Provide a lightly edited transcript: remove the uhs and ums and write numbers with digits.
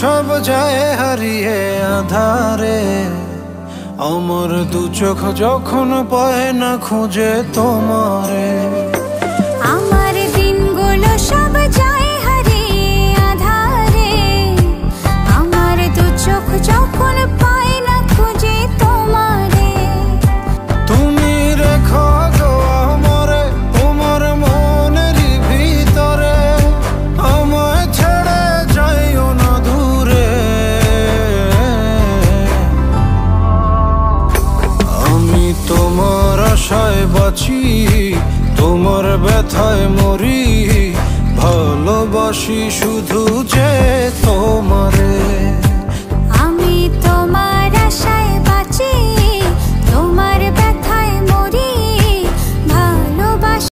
সব যায় হারিয়ে আধারে, আমার দু চোখ যখন পায় না খুঁজে তোমারে। আমার দিনগুলো সব যায় হারিয়ে আধারে, আমার দু চোখ যখন পায় না খুঁজে তোমারে। তুমি রেখো গো আমারে তোমার মনেরই ভিতরে, আমায় ছেড়ে যাইও না দূরে। আমি তোমার আশায় বাঁচি, তোমার ব্যথায় মরি, ভালোবাসি শুধু যে তোমারে।